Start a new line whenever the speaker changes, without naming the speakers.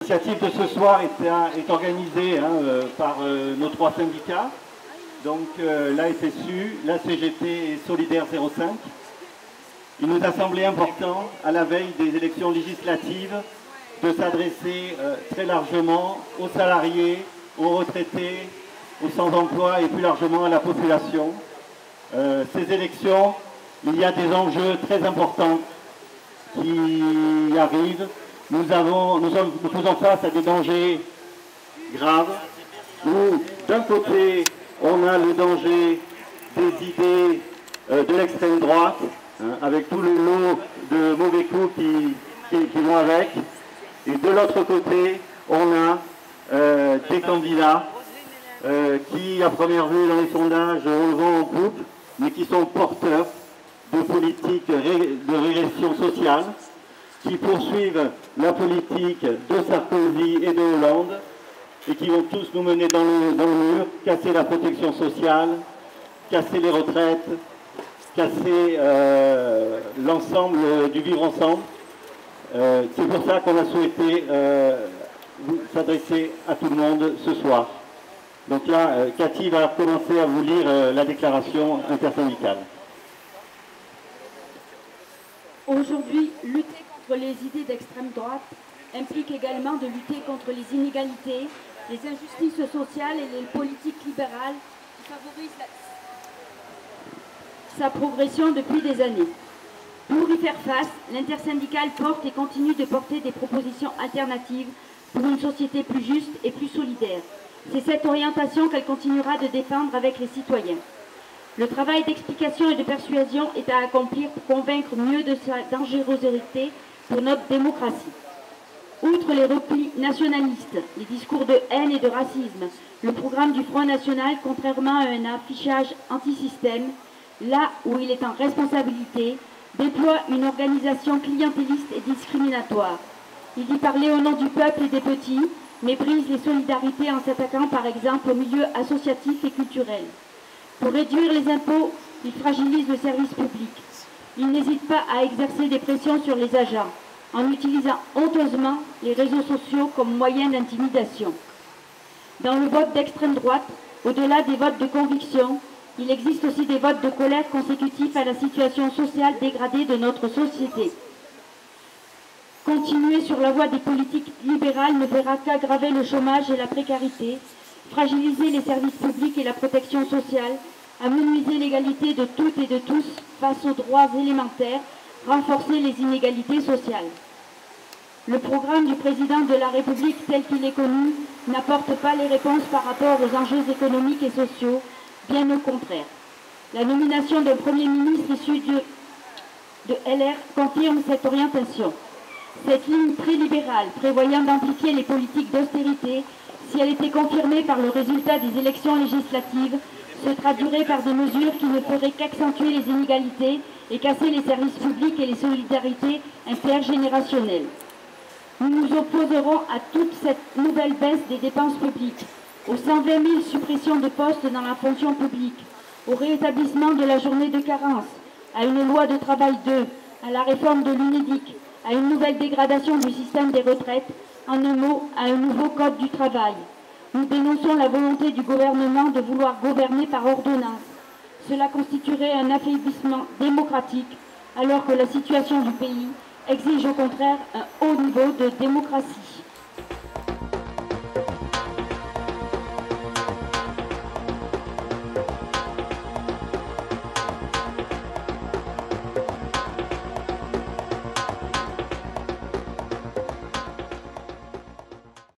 L'initiative de ce soir est organisée par nos trois syndicats, donc la FSU, la CGT et Solidaire 05. Il nous a semblé important, à la veille des élections législatives, de s'adresser très largement aux salariés, aux retraités, aux sans-emploi et plus largement à la population. Ces élections, il y a des enjeux très importants qui arrivent. Nous faisons face à des dangers graves, où d'un côté, on a le danger des idées de l'extrême droite, avec tout le lot de mauvais coups qui vont avec, et de l'autre côté, on a des candidats qui, à première vue, dans les sondages, ont le vent en poupe, mais qui sont porteurs de politiques de régression sociale, qui poursuivent la politique de Sarkozy et de Hollande et qui vont tous nous mener dans le mur, casser la protection sociale, casser les retraites, casser l'ensemble du vivre ensemble. C'est pour ça qu'on a souhaité s'adresser à tout le monde ce soir. Donc là, Cathy va commencer à vous lire la déclaration intersyndicale.
Aujourd'hui, lutter contre les idées d'extrême droite implique également de lutter contre les inégalités, les injustices sociales et les politiques libérales qui favorisent sa progression depuis des années. Pour y faire face, l'intersyndicale porte et continue de porter des propositions alternatives pour une société plus juste et plus solidaire. C'est cette orientation qu'elle continuera de défendre avec les citoyens. Le travail d'explication et de persuasion est à accomplir pour convaincre mieux de sa dangerosité pour notre démocratie. Outre les replis nationalistes, les discours de haine et de racisme, le programme du Front National, contrairement à un affichage anti-système, là où il est en responsabilité, déploie une organisation clientéliste et discriminatoire. Il dit parler au nom du peuple et des petits, méprise les solidarités en s'attaquant par exemple au milieu associatif et culturel. Pour réduire les impôts, il fragilise le service public. Il n'hésite pas à exercer des pressions sur les agents, en utilisant honteusement les réseaux sociaux comme moyen d'intimidation. Dans le vote d'extrême droite, au-delà des votes de conviction, il existe aussi des votes de colère consécutifs à la situation sociale dégradée de notre société. Continuer sur la voie des politiques libérales ne fera qu'aggraver le chômage et la précarité, fragiliser les services publics et la protection sociale, amenuiser l'égalité de toutes et de tous face aux droits élémentaires, renforcer les inégalités sociales. Le programme du président de la République tel qu'il est connu n'apporte pas les réponses par rapport aux enjeux économiques et sociaux, bien au contraire. La nomination d'un Premier ministre issu de LR confirme cette orientation. Cette ligne très libérale, prévoyant d'amplifier les politiques d'austérité, si elle était confirmée par le résultat des élections législatives, se traduirait par des mesures qui ne feraient qu'accentuer les inégalités et casser les services publics et les solidarités intergénérationnelles. Nous nous opposerons à toute cette nouvelle baisse des dépenses publiques, aux 120 000 suppressions de postes dans la fonction publique, au rétablissement de la journée de carence, à une loi de travail 2, à la réforme de l'UNEDIC, à une nouvelle dégradation du système des retraites, en un mot, à un nouveau code du travail. Nous dénonçons la volonté du gouvernement de vouloir gouverner par ordonnance. Cela constituerait un affaiblissement démocratique, alors que la situation du pays exige au contraire un haut niveau de démocratie.